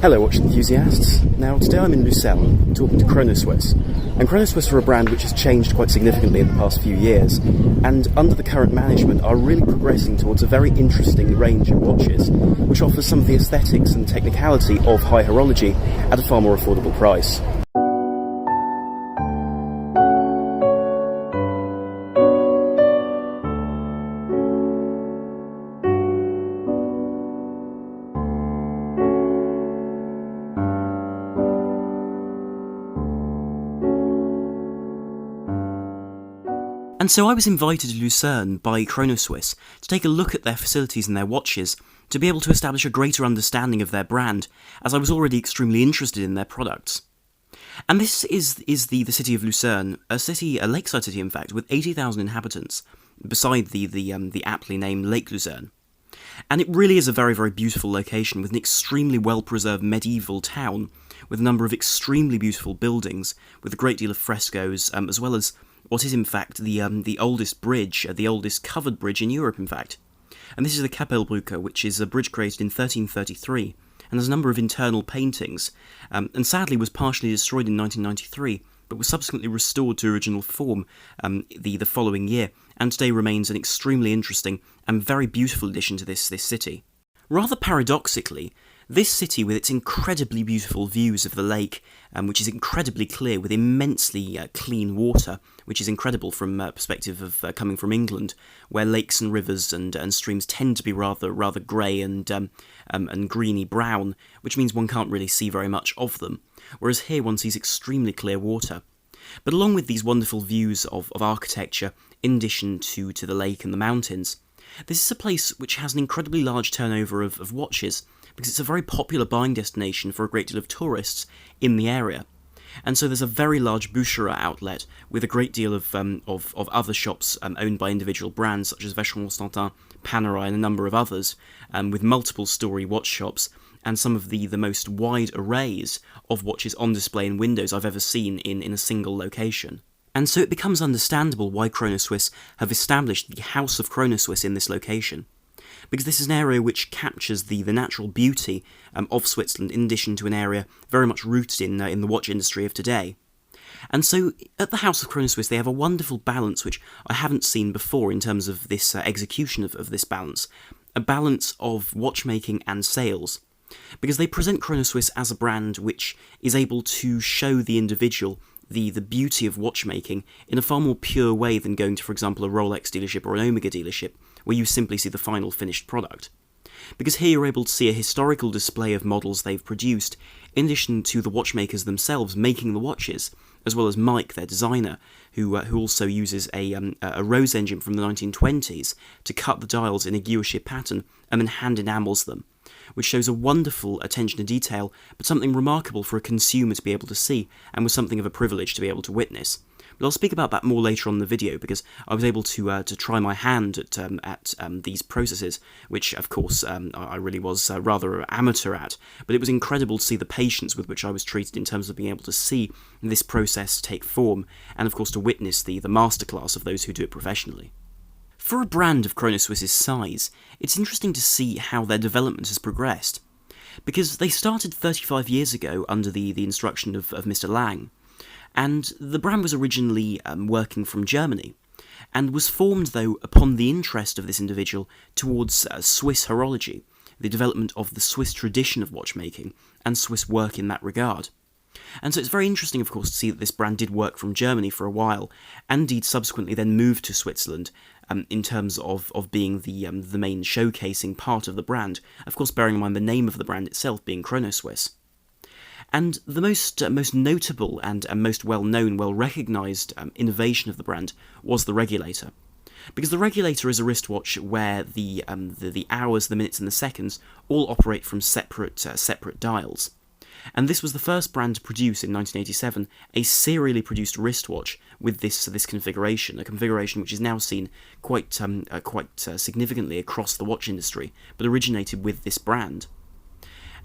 Hello watch enthusiasts. Now today I'm in Lucerne talking to Chronoswiss. And Chronoswiss are a brand which has changed quite significantly in the past few years, and under the current management are really progressing towards a very interesting range of watches which offers some of the aesthetics and technicality of high horology at a far more affordable price. And so I was invited to Lucerne by Chronoswiss to take a look at their facilities and their watches to be able to establish a greater understanding of their brand, as I was already extremely interested in their products. And this is the city of Lucerne, a lakeside city in fact, with 80,000 inhabitants, beside the aptly named Lake Lucerne. And it really is a very, very beautiful location with an extremely well-preserved medieval town, with a number of extremely beautiful buildings, with a great deal of frescoes, as well as what is in fact the oldest bridge, the oldest covered bridge in Europe in fact. And this is the Kapellbrücke, which is a bridge created in 1333, and has a number of internal paintings, and sadly was partially destroyed in 1993, but was subsequently restored to original form the following year, and today remains an extremely interesting and very beautiful addition to this city. Rather paradoxically, this city, with its incredibly beautiful views of the lake, which is incredibly clear with immensely clean water, which is incredible from a perspective of coming from England, where lakes and rivers and streams tend to be rather grey and greeny brown, which means one can't really see very much of them, whereas here one sees extremely clear water. But along with these wonderful views of architecture, in addition to the lake and the mountains, this is a place which has an incredibly large turnover of watches, because it's a very popular buying destination for a great deal of tourists in the area. And so there's a very large boucherie outlet with a great deal of other shops owned by individual brands such as Vacheron Constantin, Panerai and a number of others, with multiple story watch shops and some of the most wide arrays of watches on display in windows I've ever seen in a single location. And so it becomes understandable why Chronoswiss have established the House of Chronoswiss in this location, because this is an area which captures the natural beauty of Switzerland, in addition to an area very much rooted in the watch industry of today. And so at the House of Chronoswiss they have a wonderful balance which I haven't seen before in terms of this execution of this balance, a balance of watchmaking and sales, because they present Chronoswiss as a brand which is able to show the individual the beauty of watchmaking in a far more pure way than going to, for example, a Rolex dealership or an Omega dealership, where you simply see the final finished product. Because here you're able to see a historical display of models they've produced, in addition to the watchmakers themselves making the watches, as well as Mike, their designer, who also uses a rose engine from the 1920s to cut the dials in a guilloche pattern and then hand enamels them, which shows a wonderful attention to detail, but something remarkable for a consumer to be able to see, and was something of a privilege to be able to witness. But I'll speak about that more later on in the video, because I was able to try my hand at these processes, which of course I really was rather amateur at, but it was incredible to see the patience with which I was treated in terms of being able to see this process take form, and of course to witness the masterclass of those who do it professionally. For a brand of Chronoswiss's size, it's interesting to see how their development has progressed, because they started 35 years ago under the instruction of Mr. Lang, and the brand was originally working from Germany, and was formed though upon the interest of this individual towards Swiss horology, the development of the Swiss tradition of watchmaking, and Swiss work in that regard. And so it's very interesting, of course, to see that this brand did work from Germany for a while, and indeed subsequently then moved to Switzerland, in terms of being the main showcasing part of the brand, of course bearing in mind the name of the brand itself being Chronoswiss. And the most notable and most well-known, well-recognised innovation of the brand was the Regulator. Because the Regulator is a wristwatch where the hours, the minutes and the seconds all operate from separate dials. And this was the first brand to produce in 1987 a serially produced wristwatch with this configuration, a configuration which is now seen quite significantly across the watch industry, but originated with this brand.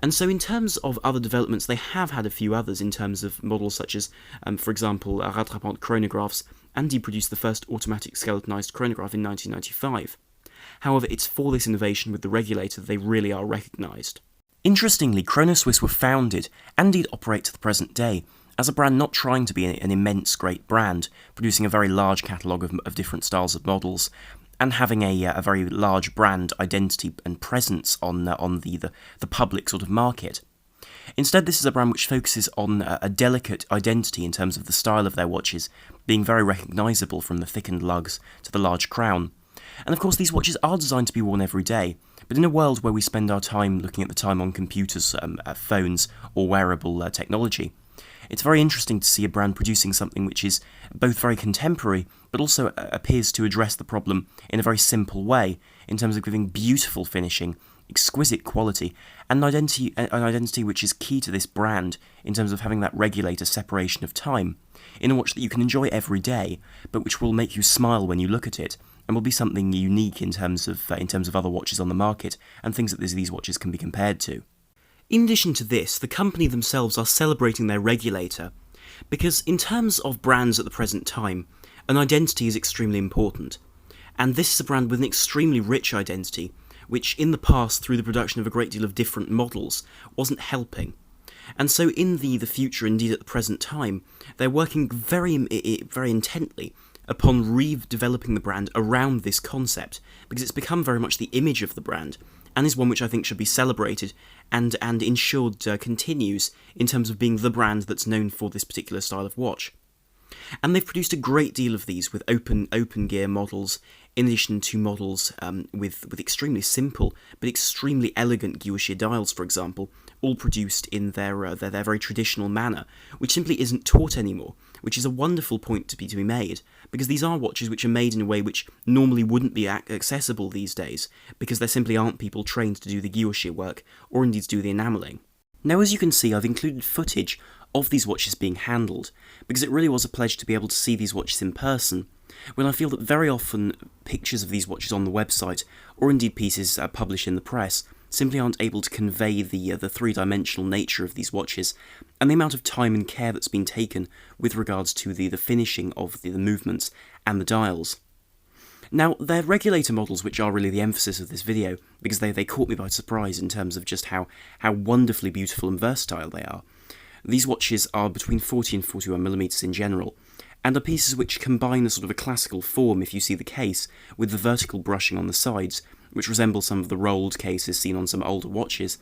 And so in terms of other developments, they have had a few others in terms of models such as, for example, rattrapante chronographs, and he produced the first automatic skeletonized chronograph in 1995. However, it's for this innovation with the Regulator that they really are recognised. Interestingly, Chronoswiss were founded, and indeed operate to the present day, as a brand not trying to be an immense great brand, producing a very large catalogue of different styles of models, and having a very large brand identity and presence on the public sort of market. Instead, this is a brand which focuses on a delicate identity in terms of the style of their watches, being very recognisable from the thickened lugs to the large crown. And of course, these watches are designed to be worn every day, but in a world where we spend our time looking at the time on computers, phones, or wearable technology, it's very interesting to see a brand producing something which is both very contemporary, but also appears to address the problem in a very simple way, in terms of giving beautiful finishing, exquisite quality, and an identity which is key to this brand in terms of having that regulator separation of time, in a watch that you can enjoy every day, but which will make you smile when you look at it, and will be something unique in terms of other watches on the market, and things that these watches can be compared to. In addition to this, the company themselves are celebrating their regulator, because in terms of brands at the present time, an identity is extremely important, and this is a brand with an extremely rich identity, which in the past, through the production of a great deal of different models, wasn't helping. And so in the future, indeed at the present time, they're working very intently upon redeveloping the brand around this concept, because it's become very much the image of the brand, and is one which I think should be celebrated and ensured continues in terms of being the brand that's known for this particular style of watch. And they've produced a great deal of these with open gear models, in addition to models with extremely simple but extremely elegant guilloche dials, for example, all produced in their very traditional manner, which simply isn't taught anymore, which is a wonderful point to be made, because these are watches which are made in a way which normally wouldn't be accessible these days, because there simply aren't people trained to do the guilloche work, or indeed to do the enamelling. Now, as you can see, I've included footage of these watches being handled, because it really was a pleasure to be able to see these watches in person, when I feel that very often pictures of these watches on the website, or indeed pieces published in the press, simply aren't able to convey the three-dimensional nature of these watches, and the amount of time and care that's been taken with regards to the finishing of the movements and the dials. Now, they're regulator models which are really the emphasis of this video, because they caught me by surprise in terms of just how wonderfully beautiful and versatile they are. These watches are between 40 and 41mm in general, and are pieces which combine a sort of a classical form, if you see the case, with the vertical brushing on the sides, which resemble some of the rolled cases seen on some older watches,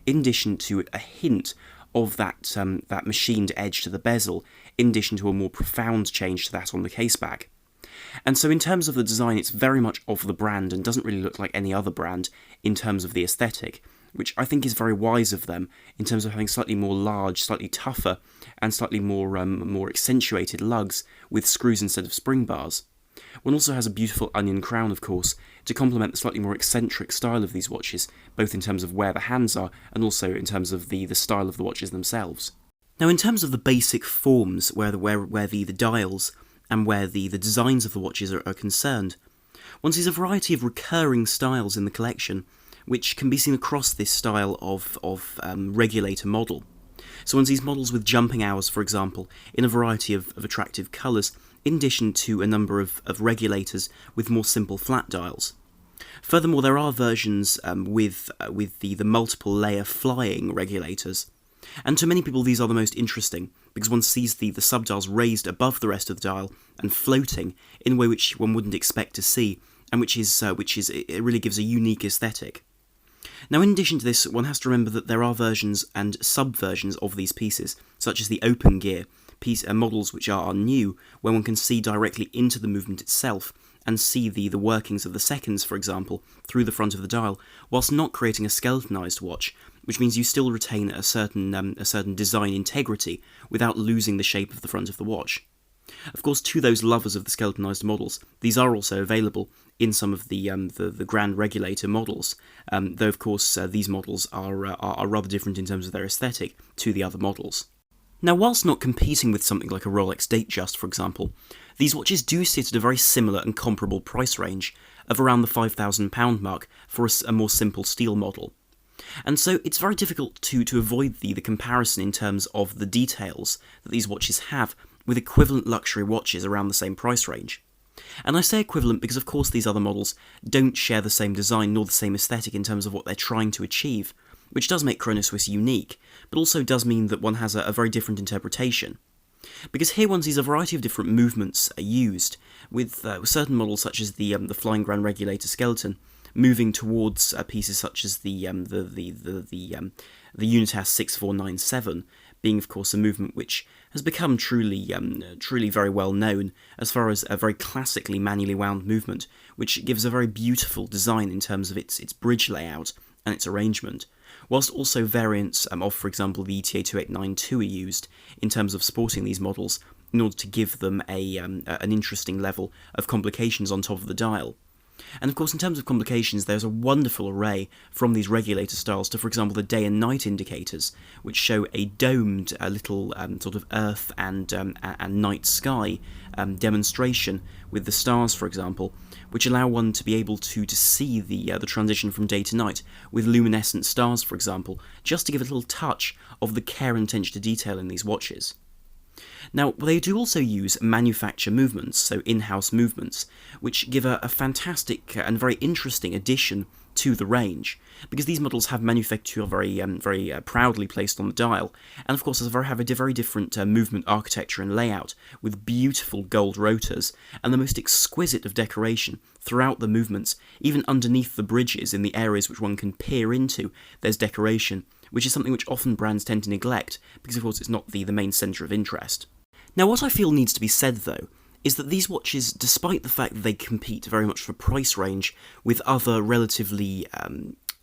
in addition to a hint of that machined edge to the bezel, in addition to a more profound change to that on the case back. And so in terms of the design, it's very much of the brand and doesn't really look like any other brand in terms of the aesthetic, which I think is very wise of them in terms of having slightly more large, slightly tougher, and slightly more accentuated lugs with screws instead of spring bars. One also has a beautiful onion crown, of course, to complement the slightly more eccentric style of these watches, both in terms of where the hands are and also in terms of the style of the watches themselves. Now, in terms of the basic forms, where the dials and where the designs of the watches are concerned, one sees a variety of recurring styles in the collection, which can be seen across this style of regulator model. So one sees models with jumping hours, for example, in a variety of attractive colours, in addition to a number of regulators with more simple flat dials. Furthermore, there are versions with the multiple layer flying regulators, and to many people these are the most interesting, because one sees the subdials raised above the rest of the dial and floating in a way which one wouldn't expect to see, and which it really gives a unique aesthetic. Now, in addition to this, one has to remember that there are versions and sub-versions of these pieces, such as the open gear models, which are new, where one can see directly into the movement itself and see the workings of the seconds, for example, through the front of the dial, whilst not creating a skeletonized watch, which means you still retain a certain design integrity without losing the shape of the front of the watch. Of course, to those lovers of the skeletonized models, these are also available in some of the Grand Regulator models, though of course these models are rather different in terms of their aesthetic to the other models. Now, whilst not competing with something like a Rolex Datejust, for example, these watches do sit at a very similar and comparable price range of around the £5,000 mark for a more simple steel model. And so it's very difficult to avoid the comparison in terms of the details that these watches have with equivalent luxury watches around the same price range. And I say equivalent because of course these other models don't share the same design nor the same aesthetic in terms of what they're trying to achieve, which does make Chronoswiss unique, but also does mean that one has a very different interpretation. Because here one sees a variety of different movements used, with certain models such as the flying Grand Regulator skeleton moving towards pieces such as the Unitas 6497, being of course a movement which has become truly very well known as far as a very classically manually wound movement, which gives a very beautiful design in terms of its bridge layout and its arrangement, whilst also variants of, for example, the ETA 2892 are used in terms of sporting these models in order to give them an interesting level of complications on top of the dial. And of course, in terms of complications, there's a wonderful array from these regulator styles to, for example, the day and night indicators, which show a domed little sort of earth and night sky demonstration with the stars, for example, which allow one to be able to see the transition from day to night with luminescent stars, for example, just to give a little touch of the care and attention to detail in these watches. Now, they do also use manufacture movements, so in-house movements, which give a fantastic and very interesting addition to the range, because these models have manufacture very proudly placed on the dial, and of course have a very different movement architecture and layout, with beautiful gold rotors, and the most exquisite of decoration throughout the movements, even underneath the bridges in the areas which one can peer into, there's decoration, which is something which often brands tend to neglect, because of course it's not the main centre of interest. Now, what I feel needs to be said, though, is that these watches, despite the fact that they compete very much for price range with other relatively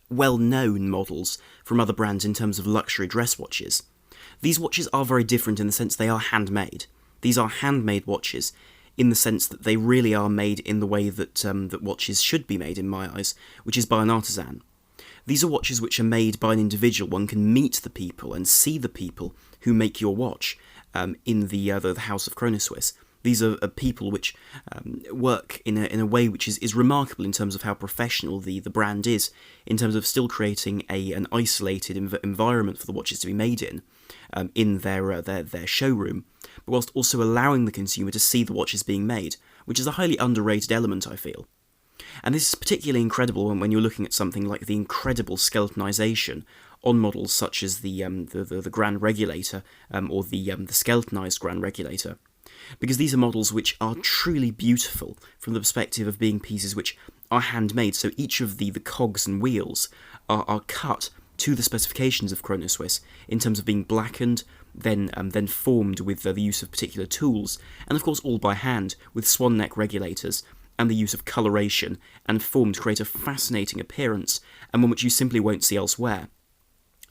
well-known models from other brands in terms of luxury dress watches, these watches are very different in the sense they are handmade. These are handmade watches in the sense that they really are made in the way that that watches should be made in my eyes, which is by an artisan. These are watches which are made by an individual. One can meet the people and see the people who make your watch in the House of Chronoswiss. These are people which work in a way which is remarkable in terms of how professional the brand is, in terms of still creating an isolated environment for the watches to be made in their showroom, but whilst also allowing the consumer to see the watches being made, which is a highly underrated element, I feel. And this is particularly incredible when you're looking at something like the incredible skeletonization on models such as the Grand Regulator or the skeletonized Grand Regulator, because these are models which are truly beautiful from the perspective of being pieces which are handmade. So each of the cogs and wheels are cut to the specifications of Chronoswiss in terms of being blackened, then formed with the use of particular tools, and of course all by hand with swan neck regulators and the use of coloration and form to create a fascinating appearance, and one which you simply won't see elsewhere.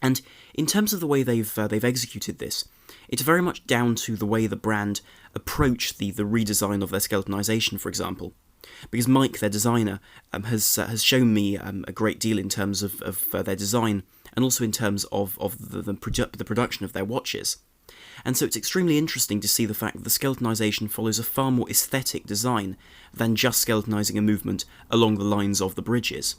And in terms of the way they've executed this, it's very much down to the way the brand approach the redesign of their skeletonization, for example. Because Mike, their designer, has shown me a great deal in terms of their design, and also in terms of the production of their watches. And so it's extremely interesting to see the fact that the skeletonization follows a far more aesthetic design than just skeletonizing a movement along the lines of the bridges.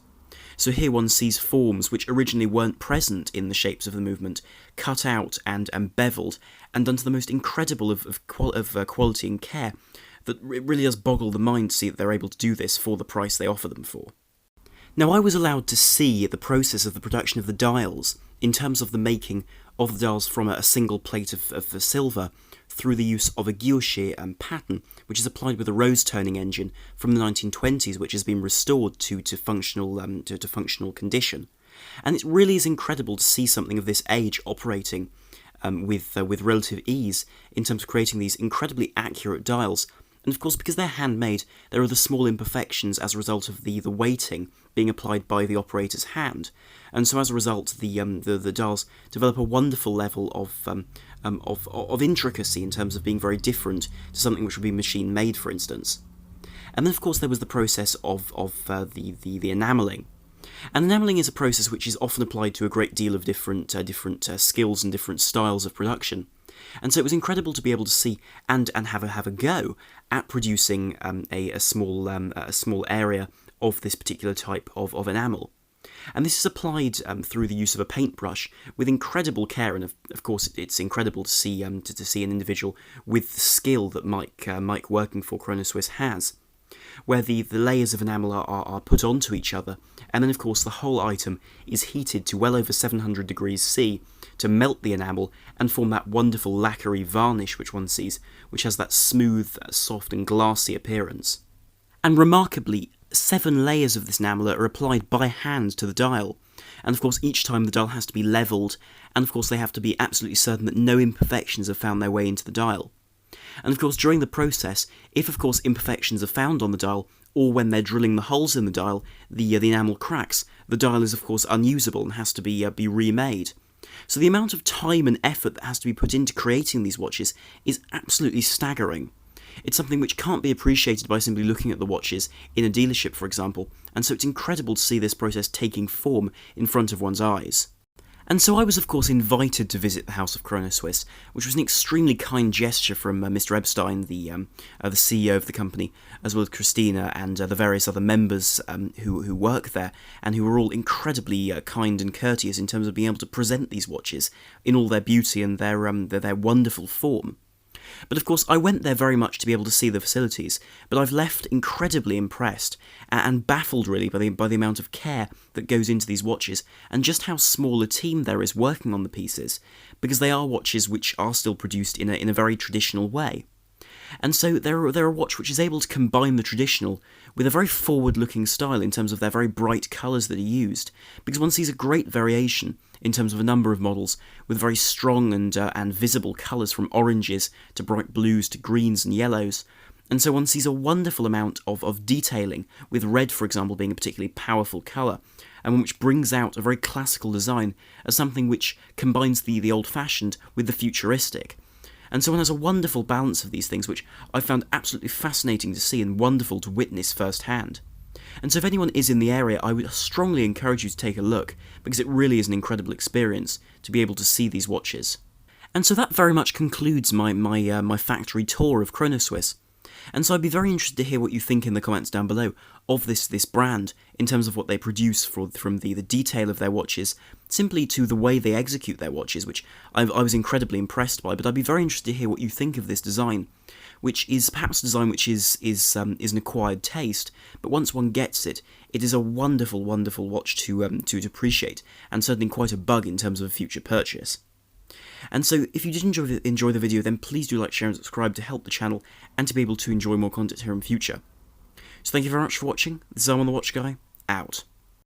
So here one sees forms which originally weren't present in the shapes of the movement, cut out and beveled, and done to the most incredible of quality and care, that it really does boggle the mind to see that they're able to do this for the price they offer them for. Now, I was allowed to see the process of the production of the dials in terms of the making of the dials from a single plate of silver through the use of a guilloche pattern, which is applied with a rose-turning engine from the 1920s, which has been restored to functional condition. And it really is incredible to see something of this age operating with relative ease in terms of creating these incredibly accurate dials. And of course, because they're handmade, there are the small imperfections as a result of the weighting being applied by the operator's hand, and so as a result, the dials develop a wonderful level of intricacy in terms of being very different to something which would be machine made, for instance. And then, of course, there was the process of the enamelling. And enamelling is a process which is often applied to a great deal of different skills and different styles of production. And so it was incredible to be able to see and have a go at producing a small area of this particular type of enamel. And this is applied through the use of a paintbrush with incredible care, and of course it's incredible to see an individual with the skill that Mike working for Chronoswiss has. where the layers of enamel are put onto each other, and then of course the whole item is heated to well over 700 degrees C to melt the enamel and form that wonderful lacquery varnish which one sees, which has that smooth, soft and glassy appearance. And remarkably, 7 layers of this enamel are applied by hand to the dial, and of course each time the dial has to be levelled, and of course they have to be absolutely certain that no imperfections have found their way into the dial. And of course during the process, if of course imperfections are found on the dial, or when they're drilling the holes in the dial, the enamel cracks, the dial is of course unusable and has to be remade. So the amount of time and effort that has to be put into creating these watches is absolutely staggering. It's something which can't be appreciated by simply looking at the watches in a dealership, for example, and so it's incredible to see this process taking form in front of one's eyes. And so I was of course invited to visit the House of Chronoswiss, which was an extremely kind gesture from Mr. Epstein, the CEO of the company, as well as Christina and the various other members who work there, and who were all incredibly kind and courteous in terms of being able to present these watches in all their beauty and their wonderful form. But of course I went there very much to be able to see the facilities, but I've left incredibly impressed and baffled really by the amount of care that goes into these watches, and just how small a team there is working on the pieces, because they are watches which are still produced in a very traditional way. And so they're a watch which is able to combine the traditional with a very forward-looking style in terms of their very bright colours that are used, because one sees a great variation in terms of a number of models with very strong and visible colours, from oranges to bright blues to greens and yellows. And so one sees a wonderful amount of detailing, with red, for example, being a particularly powerful colour, and one which brings out a very classical design as something which combines the old-fashioned with the futuristic. And so one has a wonderful balance of these things, which I found absolutely fascinating to see and wonderful to witness firsthand. And so if anyone is in the area, I would strongly encourage you to take a look, because it really is an incredible experience to be able to see these watches. And so that very much concludes my factory tour of Chronoswiss. And so I'd be very interested to hear what you think in the comments down below of this brand, in terms of what they produce, from the detail of their watches, simply to the way they execute their watches, which I was incredibly impressed by. But I'd be very interested to hear what you think of this design, which is perhaps a design which is an acquired taste, but once one gets it, it is a wonderful, wonderful watch to appreciate, and certainly quite a bug in terms of a future purchase. And so if you did enjoy the video, then please do like, share and subscribe to help the channel and to be able to enjoy more content here in future. So thank you very much for watching. This is Armand the Watch Guy, out.